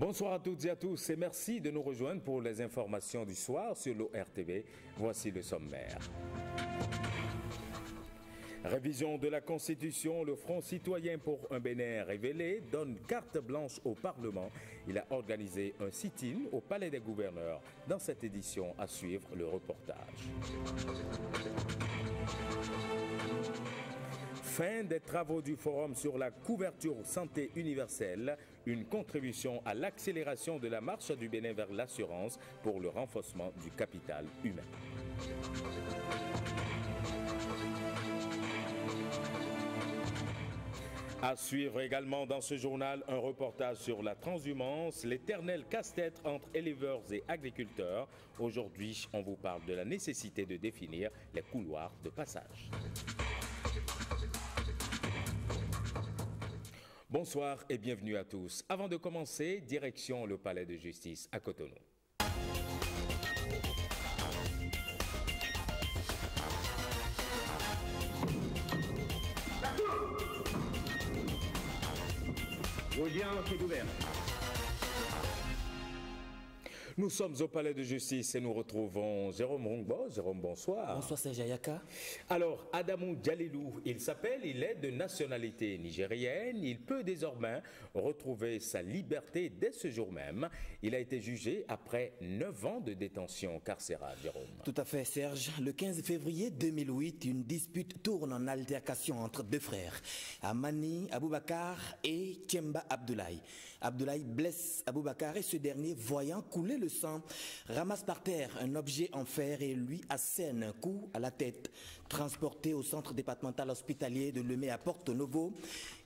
Bonsoir à toutes et à tous et merci de nous rejoindre pour les informations du soir sur l'ORTV. Voici le sommaire. Révision de la Constitution, le Front citoyen pour un Bénin révélé donne carte blanche au Parlement. Il a organisé un sit-in au Palais des Gouverneurs. Dans cette édition, à suivre le reportage. Fin des travaux du Forum sur la couverture santé universelle, une contribution à l'accélération de la marche du Bénin vers l'assurance pour le renforcement du capital humain. À suivre également dans ce journal un reportage sur la transhumance, l'éternel casse-tête entre éleveurs et agriculteurs. Aujourd'hui, on vous parle de la nécessité de définir les couloirs de passage. Bonsoir et bienvenue à tous. Avant de commencer, direction le palais de justice à Cotonou. L'audience est ouverte. Nous sommes au palais de justice et nous retrouvons Jérôme Rongbo. Jérôme, bonsoir. Bonsoir Serge Ayaka. Alors, Adamou Djalilou, il est de nationalité nigérienne. Il peut désormais retrouver sa liberté dès ce jour même. Il a été jugé après 9 ans de détention carcérale, Jérôme. Tout à fait Serge. Le 15 février 2008, une dispute tourne en altercation entre deux frères, Amani Aboubakar et Tchemba Abdoulaye. Abdoulaye blesse Aboubakar et ce dernier, voyant couler le sang, ramasse par terre un objet en fer et lui assène un coup à la tête. Transporté au centre départemental hospitalier de Lemay à Porto Novo,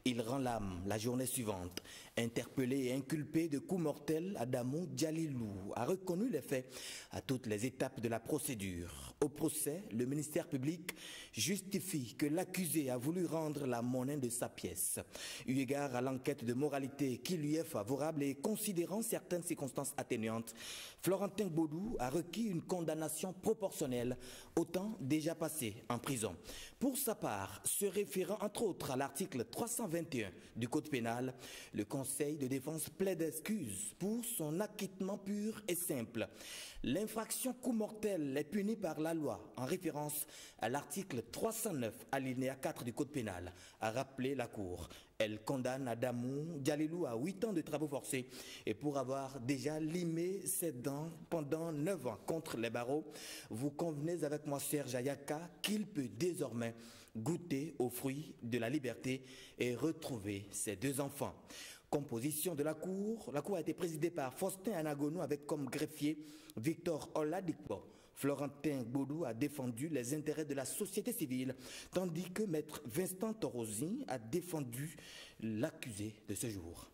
il rend l'âme la journée suivante. Interpellé et inculpé de coups mortels, Adamou Djalilou a reconnu les faits à toutes les étapes de la procédure. Au procès, le ministère public justifie que l'accusé a voulu rendre la monnaie de sa pièce. Eu égard à l'enquête de moralité qui lui est favorable et considérant certaines circonstances atténuantes, Florentin Gbodou a requis une condamnation proportionnelle au temps déjà passé en prison. Pour sa part, se référant entre autres à l'article 321 du Code pénal, le Conseil de défense plaide excuse pour son acquittement pur et simple. L'infraction coup mortel est punie par la loi en référence à l'article 309 alinéa 4 du Code pénal, a rappelé la Cour. Elle condamne Adamou Djalilou à 8 ans de travaux forcés et pour avoir déjà limé ses dents pendant 9 ans contre les barreaux. Vous convenez avec moi, Serge Ayaka, qu'il peut désormais goûter aux fruits de la liberté et retrouver ses 2 enfants. Composition de la Cour. La Cour a été présidée par Faustin Anagonou avec comme greffier Victor Oladikpo. Florentin Gbodou a défendu les intérêts de la société civile, tandis que Maître Vincent Torosi a défendu l'accusé de ce jour.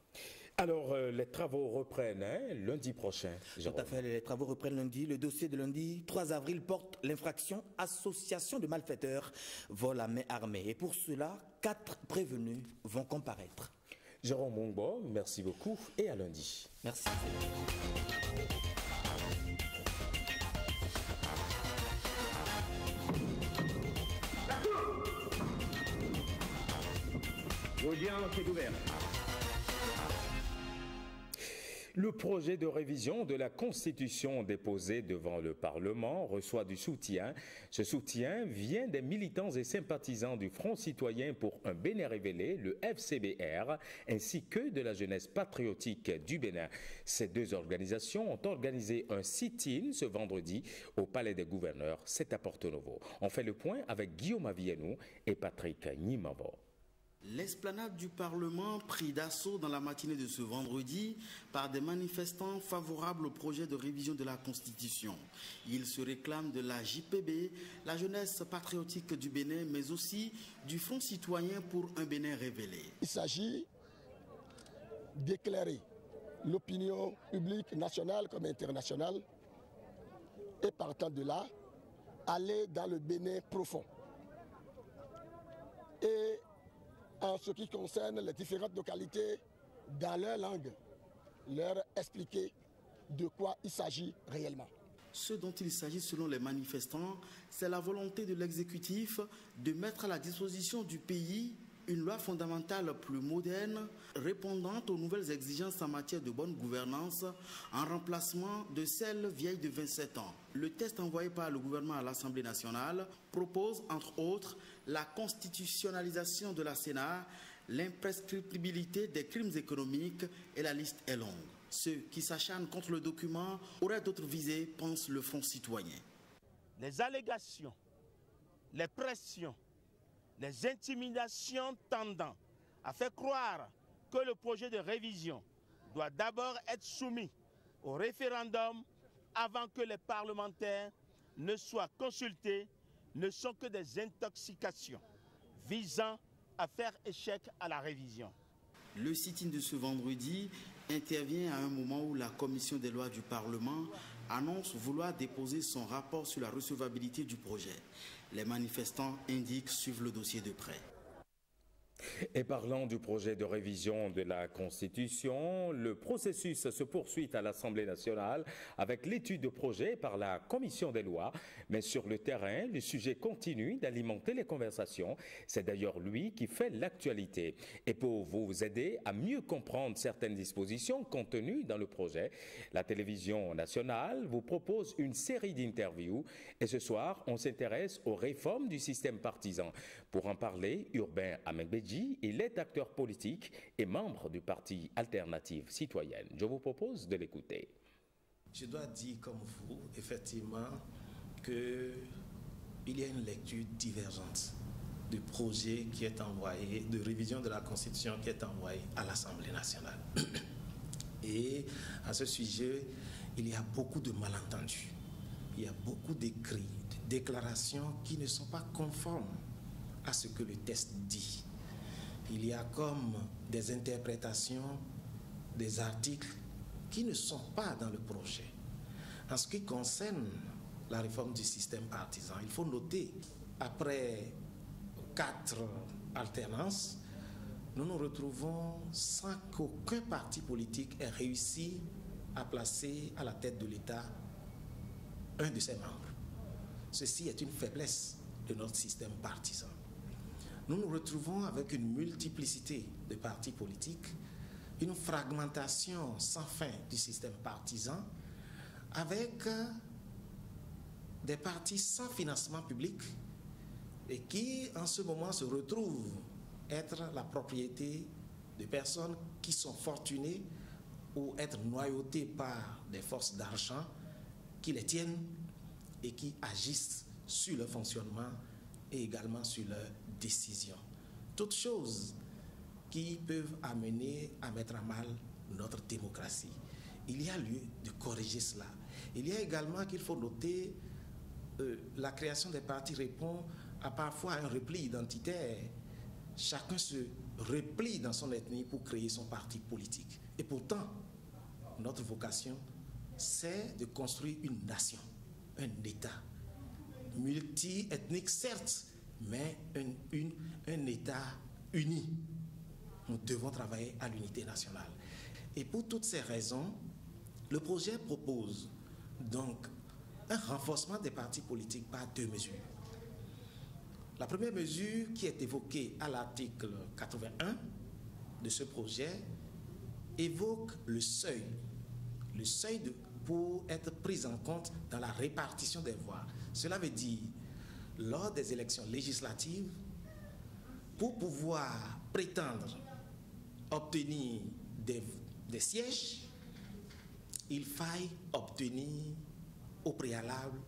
Alors, les travaux reprennent lundi prochain, Jérôme. Tout à fait, les travaux reprennent lundi. Le dossier de lundi 3 avril porte l'infraction association de malfaiteurs, vol à main armée. Et pour cela, 4 prévenus vont comparaître. Jérôme Rongbo, merci beaucoup et à lundi. Merci. L'audience est ouverte. Le projet de révision de la Constitution déposé devant le Parlement reçoit du soutien. Ce soutien vient des militants et sympathisants du Front citoyen pour un Bénin révélé, le FCBR, ainsi que de la jeunesse patriotique du Bénin. Ces 2 organisations ont organisé un sit-in ce vendredi au Palais des Gouverneurs, c'est à Porto Novo. On fait le point avec Guillaume Avienou et Patrick Nimavo. L'esplanade du Parlement pris d'assaut dans la matinée de ce vendredi par des manifestants favorables au projet de révision de la Constitution. Ils se réclament de la JPB, la jeunesse patriotique du Bénin, mais aussi du Front citoyen pour un Bénin révélé. Il s'agit d'éclairer l'opinion publique nationale comme internationale et partant de là, aller dans le Bénin profond. Et en ce qui concerne les différentes localités, dans leur langue, leur expliquer de quoi il s'agit réellement. Ce dont il s'agit selon les manifestants, c'est la volonté de l'exécutif de mettre à la disposition du pays une loi fondamentale plus moderne, répondant aux nouvelles exigences en matière de bonne gouvernance, en remplacement de celle vieille de 27 ans. Le texte envoyé par le gouvernement à l'Assemblée nationale propose, entre autres, la constitutionnalisation de la Sénat, l'imprescriptibilité des crimes économiques et la liste est longue. Ceux qui s'acharnent contre le document auraient d'autres visées, pense le Front citoyen. Les allégations, les pressions, les intimidations tendant à faire croire que le projet de révision doit d'abord être soumis au référendum avant que les parlementaires ne soient consultés ne sont que des intoxications visant à faire échec à la révision. Le sit-in de ce vendredi intervient à un moment où la commission des lois du Parlement annonce vouloir déposer son rapport sur la recevabilité du projet. Les manifestants indiquent suivre le dossier de près. Et parlant du projet de révision de la Constitution, le processus se poursuit à l'Assemblée nationale avec l'étude de projet par la Commission des lois. Mais sur le terrain, le sujet continue d'alimenter les conversations. C'est d'ailleurs lui qui fait l'actualité. Et pour vous aider à mieux comprendre certaines dispositions contenues dans le projet, la télévision nationale vous propose une série d'interviews. Et ce soir, on s'intéresse aux réformes du système partisan. Pour en parler, Urbain Amekbeji, il est acteur politique et membre du parti Alternative Citoyenne. Je vous propose de l'écouter. Je dois dire comme vous, effectivement, qu'il y a une lecture divergente du projet qui est envoyé, de révision de la Constitution qui est envoyé à l'Assemblée nationale. Et à ce sujet, il y a beaucoup de malentendus. Il y a beaucoup d'écrits, de déclarations qui ne sont pas conformes à ce que le texte dit. Il y a comme des interprétations des articles qui ne sont pas dans le projet. En ce qui concerne la réforme du système partisan, il faut noter, après 4 alternances, nous nous retrouvons sans qu'aucun parti politique ait réussi à placer à la tête de l'État un de ses membres. Ceci est une faiblesse de notre système partisan. Nous nous retrouvons avec une multiplicité de partis politiques, une fragmentation sans fin du système partisan, avec des partis sans financement public et qui, en ce moment, se retrouvent être la propriété de personnes qui sont fortunées ou être noyautées par des forces d'argent qui les tiennent et qui agissent sur le fonctionnement et également sur leurs décisions. Toutes choses qui peuvent amener à mettre à mal notre démocratie. Il y a lieu de corriger cela. Il y a également qu'il faut noter la création des partis répond à parfois un repli identitaire. Chacun se replie dans son ethnie pour créer son parti politique. Et pourtant, notre vocation, c'est de construire une nation, un État multi-ethnique, certes, mais un État uni. Nous devons travailler à l'unité nationale. Et pour toutes ces raisons, le projet propose donc un renforcement des partis politiques par 2 mesures. La première mesure qui est évoquée à l'article 81 de ce projet évoque le seuil pour être pris en compte dans la répartition des voix. Cela veut dire, lors des élections législatives, pour pouvoir prétendre obtenir des sièges, il faille obtenir au préalable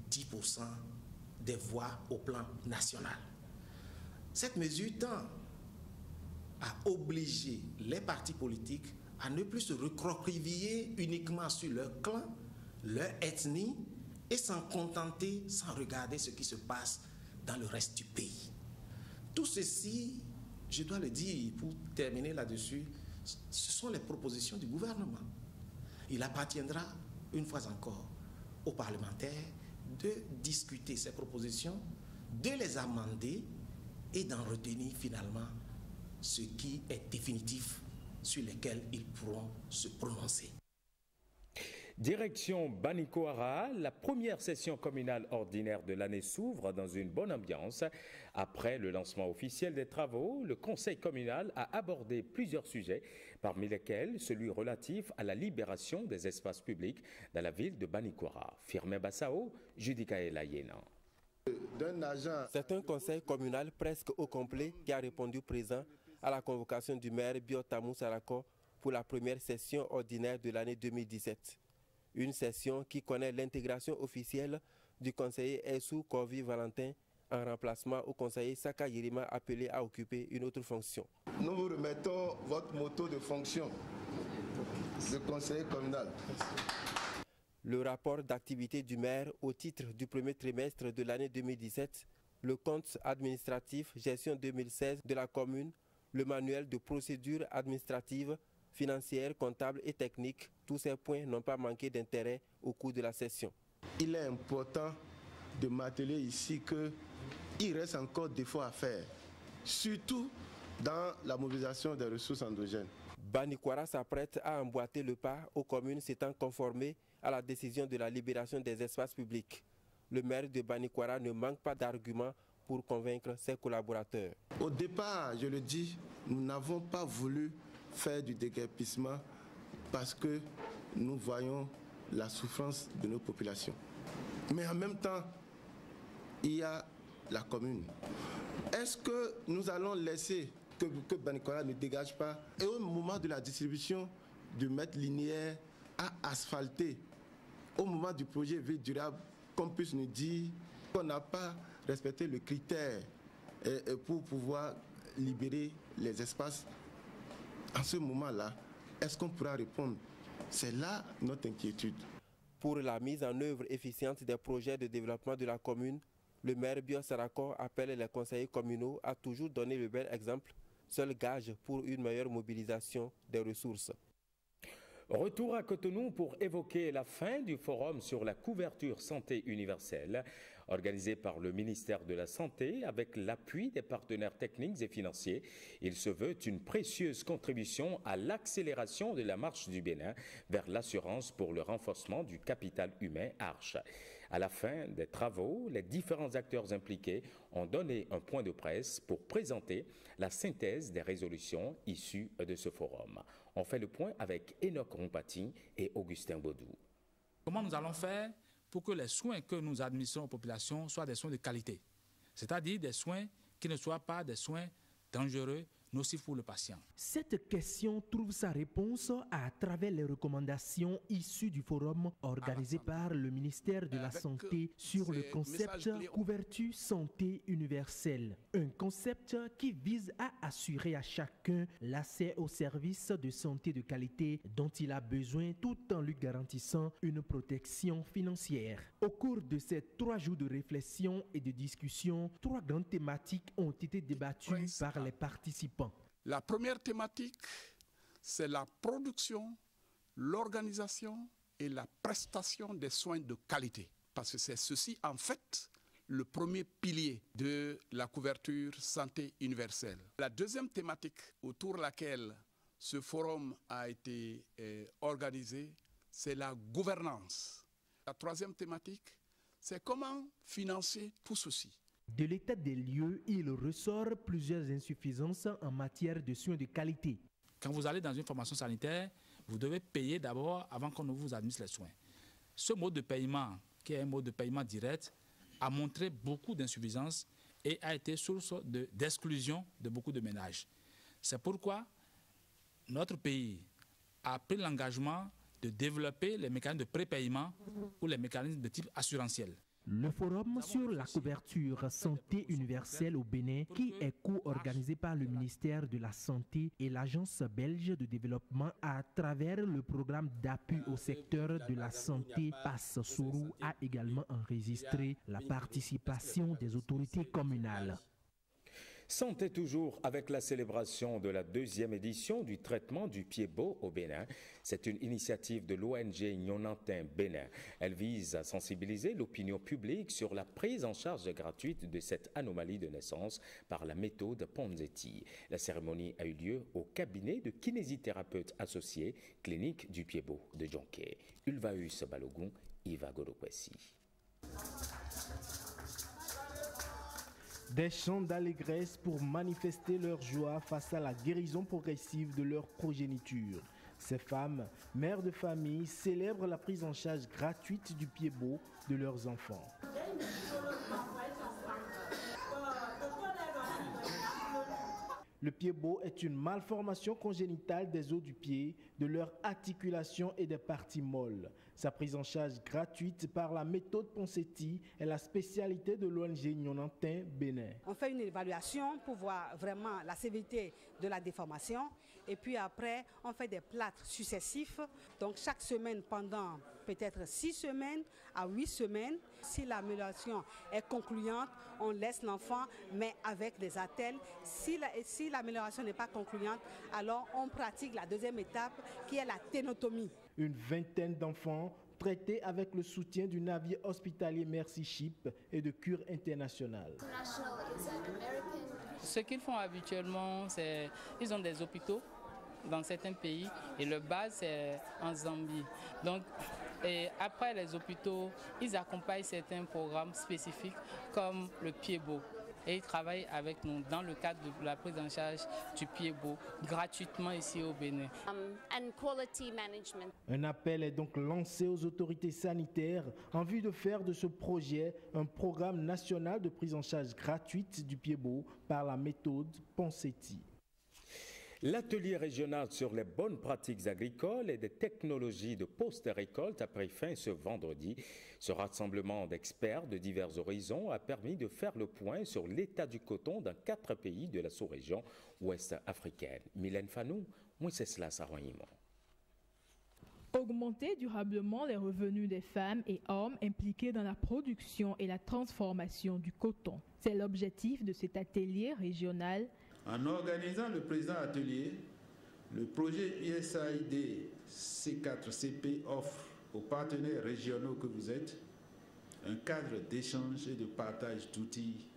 10% des voix au plan national. Cette mesure tend à obliger les partis politiques à ne plus se recroqueviller uniquement sur leur clan, leur ethnie, et s'en contenter, sans regarder ce qui se passe dans le reste du pays. Tout ceci, je dois le dire pour terminer là-dessus, ce sont les propositions du gouvernement. Il appartiendra, une fois encore, aux parlementaires de discuter ces propositions, de les amender et d'en retenir finalement ce qui est définitif sur lesquels ils pourront se prononcer. Direction Banikoara, la première session communale ordinaire de l'année s'ouvre dans une bonne ambiance. Après le lancement officiel des travaux, le conseil communal a abordé plusieurs sujets, parmi lesquels celui relatif à la libération des espaces publics dans la ville de Banikoara. Firmin Bassao, Judikaela Yena. C'est un conseil communal presque au complet qui a répondu présent à la convocation du maire Biotamou Sarako pour la première session ordinaire de l'année 2017. Une session qui connaît l'intégration officielle du conseiller Essou Corvi Valentin en remplacement au conseiller Saka Yerima appelé à occuper une autre fonction. Nous vous remettons votre motto de fonction de conseiller communal. Le rapport d'activité du maire au titre du premier trimestre de l'année 2017, le compte administratif gestion 2016 de la commune, le manuel de procédure administrative, financière, comptable et technique, tous ces points n'ont pas manqué d'intérêt au cours de la session. Il est important de m'atteler ici qu'il reste encore des efforts à faire, surtout dans la mobilisation des ressources endogènes. Banikoara s'apprête à emboîter le pas aux communes s'étant conformées à la décision de la libération des espaces publics. Le maire de Banikoara ne manque pas d'arguments pour convaincre ses collaborateurs. Au départ, je le dis, nous n'avons pas voulu faire du déguerpissement parce que nous voyons la souffrance de nos populations. Mais en même temps, il y a la commune. Est-ce que nous allons laisser que Banikoara ne dégage pas et au moment de la distribution du mètre linéaire à asphalter, au moment du projet ville durable, qu'on puisse nous dire qu'on n'a pas respecté le critère pour pouvoir libérer les espaces? En ce moment-là, est-ce qu'on pourra répondre? C'est là notre inquiétude. Pour la mise en œuvre efficiente des projets de développement de la commune, le maire Bio Sarako appelle les conseillers communaux à toujours donner le bel exemple, seul gage pour une meilleure mobilisation des ressources. Retour à Cotonou pour évoquer la fin du forum sur la couverture santé universelle, organisé par le ministère de la Santé avec l'appui des partenaires techniques et financiers. Il se veut une précieuse contribution à l'accélération de la marche du Bénin vers l'assurance pour le renforcement du capital humain ARCHE. À la fin des travaux, les différents acteurs impliqués ont donné un point de presse pour présenter la synthèse des résolutions issues de ce forum. On fait le point avec Enoch Rompati et Augustin Baudou. Comment nous allons faire pour que les soins que nous administrons aux populations soient des soins de qualité, c'est-à-dire des soins qui ne soient pas des soins dangereux, nocifs pour le patient. Cette question trouve sa réponse à travers les recommandations issues du forum organisé par le ministère de la Santé sur le concept couverture santé universelle. Un concept qui vise à assurer à chacun l'accès aux services de santé de qualité dont il a besoin tout en lui garantissant une protection financière. Au cours de ces 3 jours de réflexion et de discussion, 3 grandes thématiques ont été débattues par les participants. La première thématique, c'est la production, l'organisation et la prestation des soins de qualité. Parce que c'est ceci, en fait, le premier pilier de la couverture santé universelle. La deuxième thématique autour de laquelle ce forum a été organisé, c'est la gouvernance. La troisième thématique, c'est comment financer tout ceci. De l'état des lieux, il ressort plusieurs insuffisances en matière de soins de qualité. Quand vous allez dans une formation sanitaire, vous devez payer d'abord avant qu'on ne vous administre les soins. Ce mode de paiement, qui est un mode de paiement direct, a montré beaucoup d'insuffisances et a été source d'exclusion de beaucoup de ménages. C'est pourquoi notre pays a pris l'engagement de développer les mécanismes de prépaiement ou les mécanismes de type assurantiel. Le forum sur la couverture santé universelle au Bénin, qui est co-organisé par le ministère de la Santé et l'Agence belge de développement à travers le programme d'appui au secteur de la santé PASS-SOROU, a également enregistré la participation des autorités communales. Santé toujours avec la célébration de la 2e édition du traitement du pied beau au Bénin. C'est une initiative de l'ONG Nyonantin Bénin. Elle vise à sensibiliser l'opinion publique sur la prise en charge gratuite de cette anomalie de naissance par la méthode Ponzetti. La cérémonie a eu lieu au cabinet de kinésithérapeute associé clinique du pied beau de Djonké. Ulvaeus Balogun, Iva Gorokwesi. Des chants d'allégresse pour manifester leur joie face à la guérison progressive de leur progéniture. Ces femmes, mères de famille, célèbrent la prise en charge gratuite du pied beau de leurs enfants. Le pied beau est une malformation congénitale des os du pied, de leur articulation et des parties molles. Sa prise en charge gratuite par la méthode Ponzetti est la spécialité de l'ONG Nyonantin Bénin. On fait une évaluation pour voir vraiment la sévérité de la déformation et puis après on fait des plâtres successifs. Donc chaque semaine pendant peut-être 6 semaines à 8 semaines. Si l'amélioration est concluante, on laisse l'enfant mais avec des attelles. Si l'amélioration n'est pas concluante, alors on pratique la 2e étape qui est la ténotomie. Une vingtaine d'enfants traités avec le soutien du navire hospitalier Mercy Ship et de Cure International. Ce qu'ils font habituellement, c'est qu'ils ont des hôpitaux dans certains pays et le base c'est en Zambie. Donc, et après les hôpitaux, ils accompagnent certains programmes spécifiques comme le pied beau. Et ils travaillent avec nous dans le cadre de la prise en charge du pied beau gratuitement ici au Bénin. Un appel est donc lancé aux autorités sanitaires en vue de faire de ce projet un programme national de prise en charge gratuite du pied beau par la méthode Ponzetti. L'atelier régional sur les bonnes pratiques agricoles et des technologies de post-récolte a pris fin ce vendredi. Ce rassemblement d'experts de divers horizons a permis de faire le point sur l'état du coton dans 4 pays de la sous-région ouest africaine. Mylène Fanou, Moussesla Saroyimo. Augmenter durablement les revenus des femmes et hommes impliqués dans la production et la transformation du coton. C'est l'objectif de cet atelier régional. En organisant le présent atelier, le projet USAID C4CP offre aux partenaires régionaux que vous êtes un cadre d'échange et de partage d'outils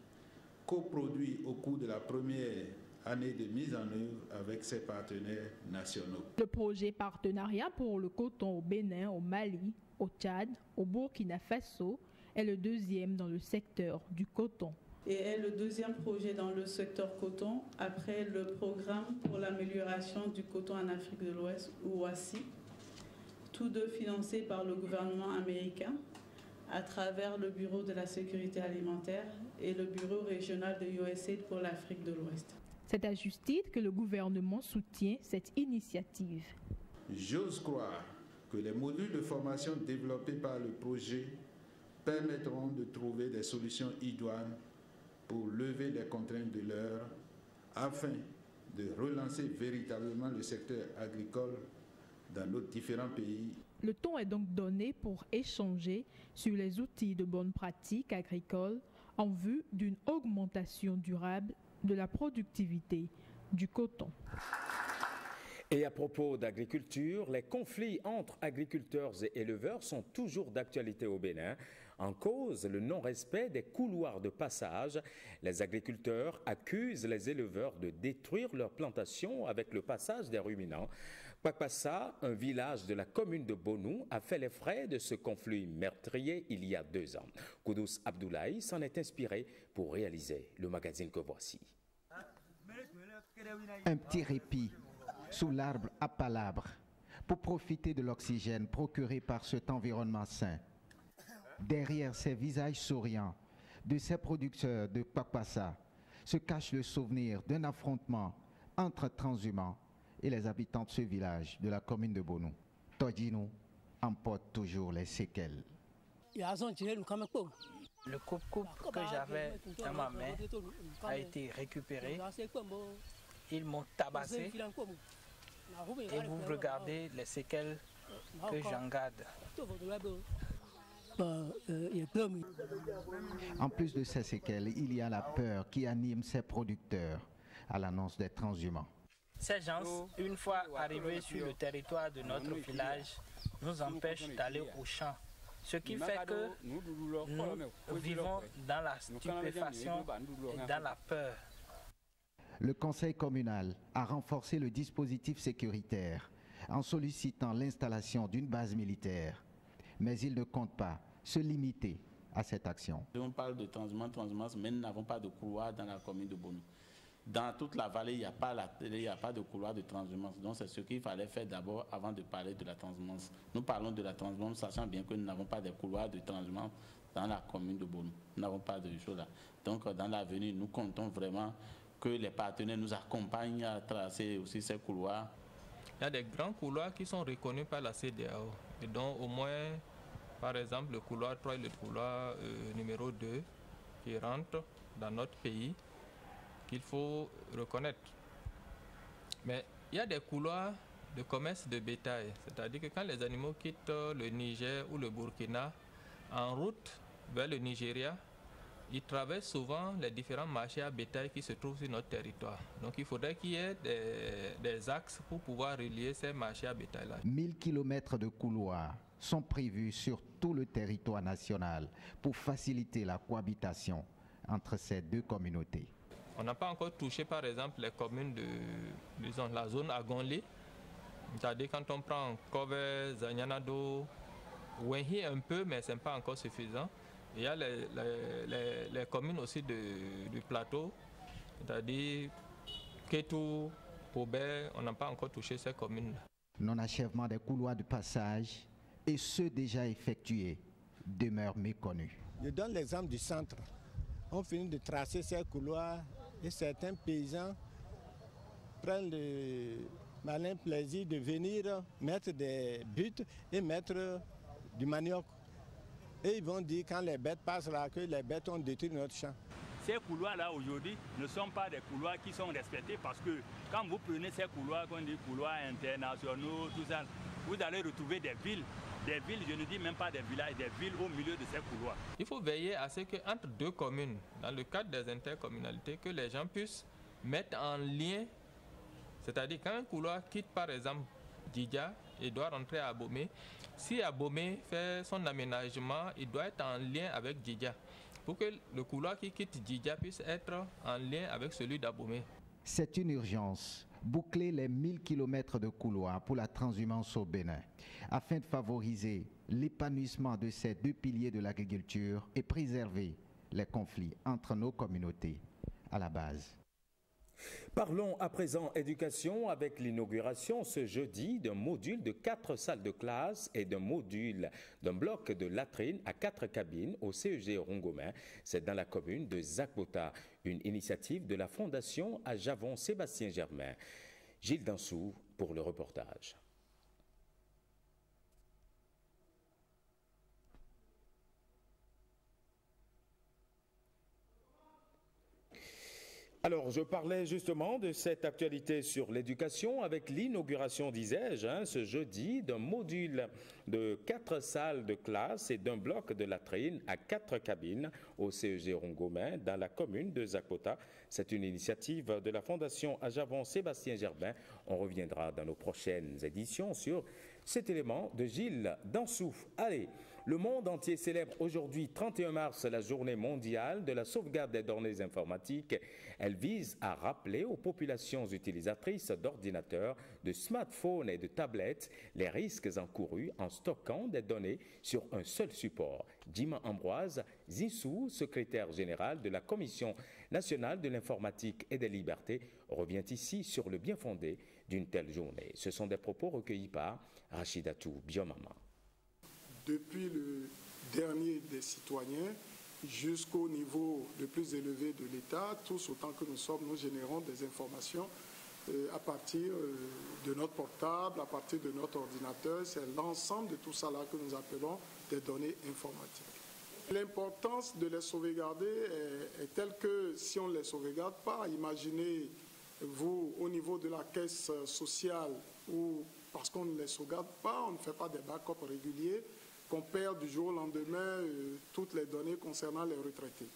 coproduit au cours de la première année de mise en œuvre avec ses partenaires nationaux. Le projet Partenariat pour le coton au Bénin, au Mali, au Tchad, au Burkina Faso est le 2e dans le secteur du coton. Et est le 2e projet dans le secteur coton après le programme pour l'amélioration du coton en Afrique de l'Ouest, ou OACI, tous deux financés par le gouvernement américain à travers le Bureau de la sécurité alimentaire et le Bureau régional de USAID pour l'Afrique de l'Ouest. C'est à juste titre que le gouvernement soutient cette initiative. J'ose croire que les modules de formation développés par le projet permettront de trouver des solutions idoines pour lever les contraintes de l'heure afin de relancer véritablement le secteur agricole dans nos différents pays. Le ton est donc donné pour échanger sur les outils de bonne pratique agricole en vue d'une augmentation durable de la productivité du coton. Et à propos d'agriculture, les conflits entre agriculteurs et éleveurs sont toujours d'actualité au Bénin. En cause, le non-respect des couloirs de passage. Les agriculteurs accusent les éleveurs de détruire leurs plantations avec le passage des ruminants. Kwakpassa, un village de la commune de Bonou, a fait les frais de ce conflit meurtrier il y a 2 ans. Koudous Abdoulaye s'en est inspiré pour réaliser le magazine que voici. Un petit répit sous l'arbre à palabres pour profiter de l'oxygène procuré par cet environnement sain. Derrière ces visages souriants de ces producteurs de Kwakpassa se cache le souvenir d'un affrontement entre transhumants et les habitants de ce village de la commune de Bonou. Todjino emporte toujours les séquelles. Le coupe-coupe que j'avais dans ma main a été récupéré. Ils m'ont tabassé et vous regardez les séquelles que j'en garde. En plus de ces séquelles, il y a la peur qui anime ces producteurs à l'annonce des transhumants. Ces gens, une fois arrivés sur le territoire de notre village, nous empêchent d'aller au champ. Ce qui fait que nous vivons dans la stupéfaction et dans la peur. Le conseil communal a renforcé le dispositif sécuritaire en sollicitant l'installation d'une base militaire. Mais il ne compte pas se limiter à cette action. On parle de transhumance, mais nous n'avons pas de couloir dans la commune de Bonou. Dans toute la vallée, il n'y a pas de couloir de transhumance. Donc c'est ce qu'il fallait faire d'abord avant de parler de la transhumance. Nous parlons de la transhumance, sachant bien que nous n'avons pas de couloir de transhumance dans la commune de Bonou. Nous n'avons pas de choses là. Donc dans l'avenir, nous comptons vraiment que les partenaires nous accompagnent à tracer aussi ces couloirs. Il y a des grands couloirs qui sont reconnus par la CEDEAO. Et donc au moins, par exemple, le couloir 3 et le couloir numéro 2 qui rentrent dans notre pays, qu'il faut reconnaître. Mais il y a des couloirs de commerce de bétail, c'est-à-dire que quand les animaux quittent le Niger ou le Burkina en route vers le Nigeria, ils traversent souvent les différents marchés à bétail qui se trouvent sur notre territoire. Donc il faudrait qu'il y ait des axes pour pouvoir relier ces marchés à bétail-là. 1000 km de couloirs sont prévus sur tout le territoire national pour faciliter la cohabitation entre ces deux communautés. On n'a pas encore touché par exemple les communes de disons, la zone Agonlé, c'est-à-dire quand on prend Kove, Zanyanado, Wenhi un peu, mais ce n'est pas encore suffisant. Il y a les communes aussi du plateau, c'est-à-dire Ketou, Pobé, on n'a pas encore touché ces communes. Non-achèvement des couloirs de passage et ceux déjà effectués demeurent méconnus. Je donne l'exemple du centre. On finit de tracer ces couloirs et certains paysans prennent le malin plaisir de venir mettre des buts et mettre du manioc. Et ils vont dire quand les bêtes passent là que les bêtes ont détruit notre champ. Ces couloirs-là aujourd'hui ne sont pas des couloirs qui sont respectés parce que quand vous prenez ces couloirs, qu'on dit couloirs internationaux, tout ça, vous allez retrouver des villes, je ne dis même pas des villages, des villes au milieu de ces couloirs. Il faut veiller à ce qu'entre deux communes, dans le cadre des intercommunalités, que les gens puissent mettre en lien, c'est-à-dire quand un couloir quitte par exemple Djidja et doit rentrer à Abomey, si Abomey fait son aménagement, il doit être en lien avec Djidja, pour que le couloir qui quitte Djidja puisse être en lien avec celui d'Abomey. C'est une urgence. Boucler les 1000 km de couloirs pour la transhumance au Bénin, afin de favoriser l'épanouissement de ces deux piliers de l'agriculture et préserver les conflits entre nos communautés à la base. Parlons à présent éducation avec l'inauguration ce jeudi d'un module de 4 salles de classe et d'un bloc de latrines à 4 cabines au CEG Rongomain. C'est dans la commune de Zakbota, une initiative de la Fondation à Javon Sébastien Germain. Gilles Dansou pour le reportage. Alors, je parlais justement de cette actualité sur l'éducation avec l'inauguration, disais-je, ce jeudi, d'un module de 4 salles de classe et d'un bloc de latrines à 4 cabines au CEG Rongomain dans la commune de Zakbota. C'est une initiative de la Fondation à Javon Sébastien Germain. On reviendra dans nos prochaines éditions sur cet élément de Gilles Dansou. Allez, le monde entier célèbre aujourd'hui, 31 mars, la journée mondiale de la sauvegarde des données informatiques. Elle vise à rappeler aux populations utilisatrices d'ordinateurs, de smartphones et de tablettes les risques encourus en stockant des données sur un seul support. Dima Ambroise Zissou, secrétaire général de la Commission nationale de l'informatique et des libertés, revient ici sur le bien fondé d'une telle journée. Ce sont des propos recueillis par Rachidatou Biomama. Depuis le dernier des citoyens jusqu'au niveau le plus élevé de l'État, tous autant que nous sommes, nous générons des informations à partir de notre portable, à partir de notre ordinateur. C'est l'ensemble de tout ça là que nous appelons des données informatiques. L'importance de les sauvegarder est telle que si on ne les sauvegarde pas, imaginez vous au niveau de la caisse sociale où parce qu'on ne les sauvegarde pas, on ne fait pas des backups réguliers, qu'on perd du jour au lendemain toutes les données concernant les retraités.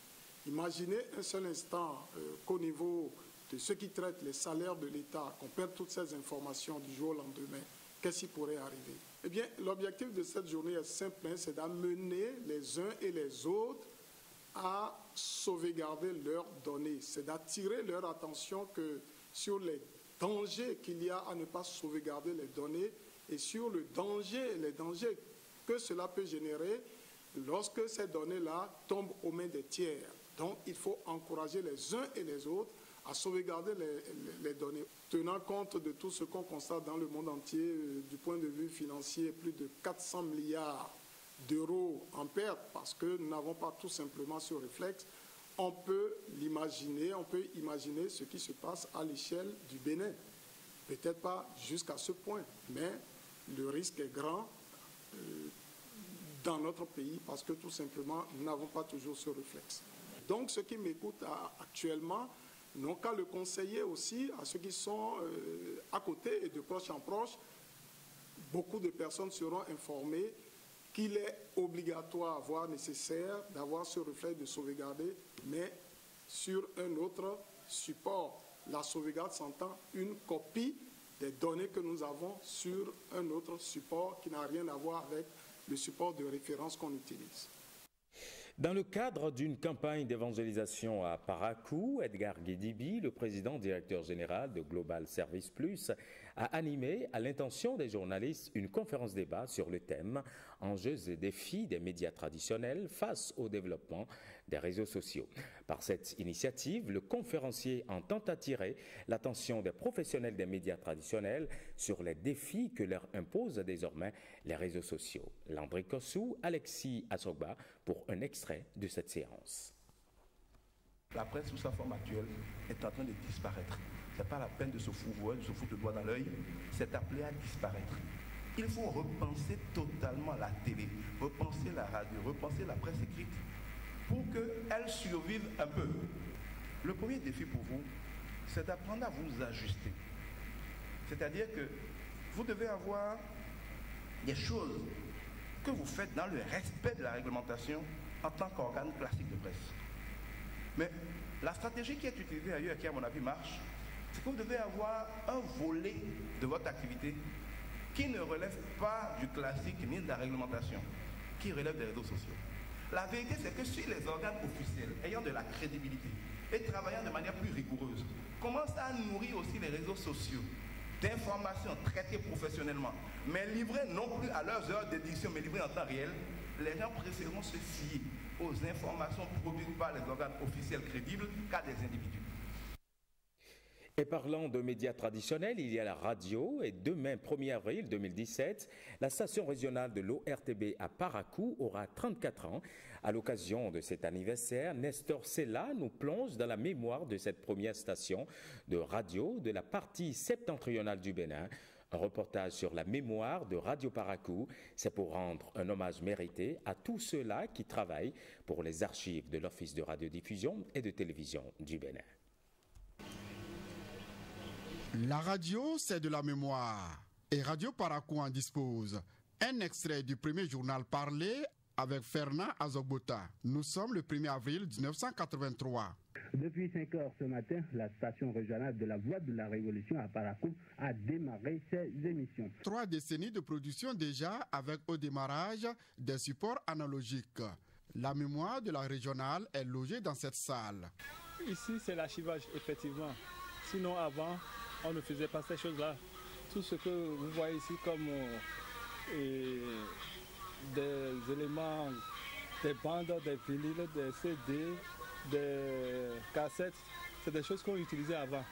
Imaginez un seul instant qu'au niveau de ceux qui traitent les salaires de l'État, qu'on perde toutes ces informations du jour au lendemain. Qu'est-ce qui pourrait arriver? Eh bien, l'objectif de cette journée est simple, c'est d'amener les uns et les autres à sauvegarder leurs données. C'est d'attirer leur attention sur les dangers qu'il y a à ne pas sauvegarder les données et sur les dangers que cela peut générer lorsque ces données-là tombent aux mains des tiers. Donc, il faut encourager les uns et les autres à sauvegarder les données. Tenant compte de tout ce qu'on constate dans le monde entier, du point de vue financier, plus de 400 milliards d'euros en perte, parce que nous n'avons pas tout simplement ce réflexe, on peut l'imaginer, on peut imaginer ce qui se passe à l'échelle du Bénin. Peut-être pas jusqu'à ce point, mais le risque est grand dans notre pays parce que tout simplement, nous n'avons pas toujours ce réflexe. Donc, ceux qui m'écoutent actuellement n'ont qu'à le conseiller aussi à ceux qui sont à côté et de proche en proche. Beaucoup de personnes seront informées qu'il est obligatoire, voire nécessaire, d'avoir ce réflexe de sauvegarder, mais sur un autre support. La sauvegarde s'entend une copie des données que nous avons sur un autre support qui n'a rien à voir avec le support de référence qu'on utilise. Dans le cadre d'une campagne d'évangélisation à Parakou, Edgar Guédibi, le président directeur général de Global Service Plus, a animé à l'intention des journalistes une conférence débat sur le thème « Enjeux et défis des médias traditionnels face au développement des réseaux sociaux ». Par cette initiative, le conférencier entend attirer l'attention des professionnels des médias traditionnels sur les défis que leur imposent désormais les réseaux sociaux. Landry Kossou, Alexis Assogba pour un extrait de cette séance. La presse sous sa forme actuelle est en train de disparaître. Ce n'est pas la peine de se fourvoyer, de se foutre le doigt dans l'œil, c'est appelé à disparaître. Il faut repenser totalement la télé, repenser la radio, repenser la presse écrite pour qu'elle survive un peu. Le premier défi pour vous, c'est d'apprendre à vous ajuster. C'est-à-dire que vous devez avoir des choses que vous faites dans le respect de la réglementation en tant qu'organe classique de presse. Mais la stratégie qui est utilisée ailleurs et qui, à mon avis, marche, c'est que vous devez avoir un volet de votre activité qui ne relève pas du classique ni de la réglementation, qui relève des réseaux sociaux. La vérité, c'est que si les organes officiels ayant de la crédibilité et travaillant de manière plus rigoureuse commencent à nourrir aussi les réseaux sociaux d'informations traitées professionnellement, mais livrées non plus à leurs heures d'édition, mais livrées en temps réel, les gens préféreront se fier aux informations produites par les organes officiels crédibles qu'à des individus. Et parlant de médias traditionnels, il y a la radio et demain, 1er avril 2017, la station régionale de l'ORTB à Parakou aura 34 ans. À l'occasion de cet anniversaire, Nestor Sella nous plonge dans la mémoire de cette première station de radio de la partie septentrionale du Bénin. Un reportage sur la mémoire de Radio Parakou, c'est pour rendre un hommage mérité à tous ceux-là qui travaillent pour les archives de l'Office de radiodiffusion et de télévision du Bénin. La radio, c'est de la mémoire. Et Radio Parakou en dispose. Un extrait du premier journal parlé avec Fernand Azogbota. Nous sommes le 1er avril 1983. Depuis 5 heures ce matin, la station régionale de la Voix de la Révolution à Parakou a démarré ses émissions. 3 décennies de production déjà avec au démarrage des supports analogiques. La mémoire de la régionale est logée dans cette salle. Ici, c'est l'archivage, effectivement. Sinon, avant, on ne faisait pas ces choses-là. Tout ce que vous voyez ici comme des éléments, des bandes, des vinyles, des CD, des cassettes, c'est des choses qu'on utilisait avant.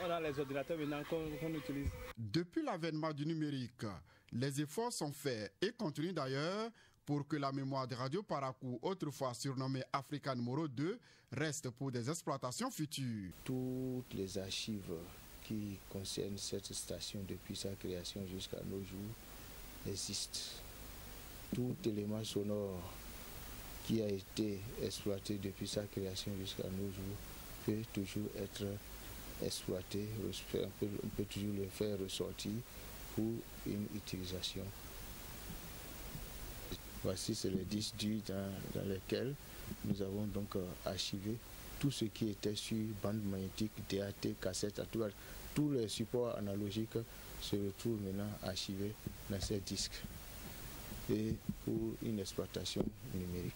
On a les ordinateurs maintenant qu'on utilise. Depuis l'avènement du numérique, les efforts sont faits et continuent d'ailleurs pour que la mémoire de Radio Parakou, autrefois surnommée Africa numéro 2, reste pour des exploitations futures. Toutes les archives qui concernent cette station depuis sa création jusqu'à nos jours existent. Tout élément sonore qui a été exploité depuis sa création jusqu'à nos jours peut toujours être exploité, on peut toujours le faire ressortir pour une utilisation. Voici, c'est les disques durs dans lesquels nous avons donc archivé tout ce qui était sur bande magnétique, DAT, cassette, tous les supports analogiques se retrouvent maintenant archivés dans ces disques et pour une exploitation numérique.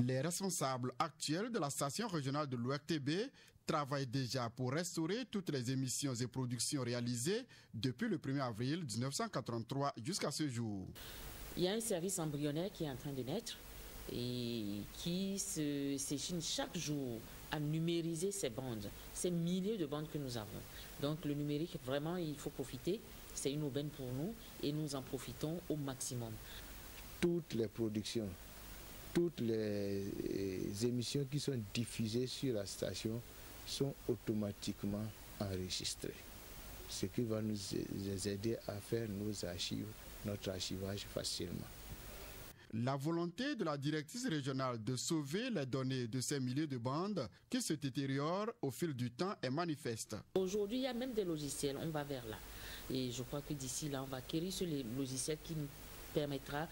Les responsables actuels de la station régionale de l'ORTB travaillent déjà pour restaurer toutes les émissions et productions réalisées depuis le 1er avril 1983 jusqu'à ce jour. Il y a un service embryonnaire qui est en train de naître et qui s'échine chaque jour à numériser ces bandes, ces milliers de bandes que nous avons. Donc le numérique, vraiment, il faut profiter. C'est une aubaine pour nous et nous en profitons au maximum. Toutes les productions, toutes les émissions qui sont diffusées sur la station sont automatiquement enregistrées. Ce qui va nous aider à faire nos archives, notre archivage facilement. La volonté de la directrice régionale de sauver les données de ces milliers de bandes qui se détériorent au fil du temps est manifeste. Aujourd'hui, il y a même des logiciels, on va vers là. Et je crois que d'ici là, on va acquérir sur les logiciels qui nous permettra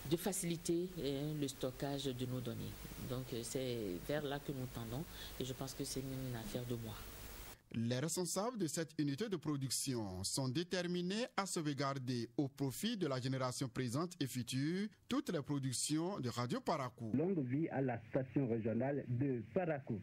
de faciliter le stockage de nos données. Donc c'est vers là que nous tendons et je pense que c'est une affaire de moi. Les responsables de cette unité de production sont déterminés à sauvegarder au profit de la génération présente et future toutes les productions de Radio Parakou. Longue vie à la station régionale de Parakou.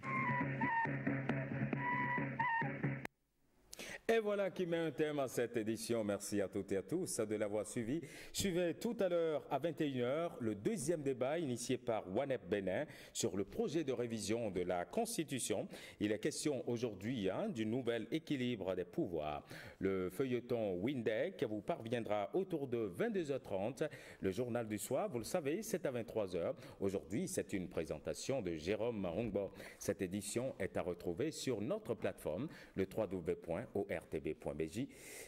Et voilà qui met un terme à cette édition. Merci à toutes et à tous de l'avoir suivi. Suivez tout à l'heure à 21h le deuxième débat initié par Wanep Benin sur le projet de révision de la Constitution. Il est question aujourd'hui du nouvel équilibre des pouvoirs. Le feuilleton Windec vous parviendra autour de 22h30. Le journal du soir, vous le savez, c'est à 23h. Aujourd'hui, c'est une présentation de Jérôme Hongbo. Cette édition est à retrouver sur notre plateforme, le www.ortb.bj.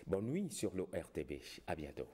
Bonne nuit sur l'ORTB. À bientôt.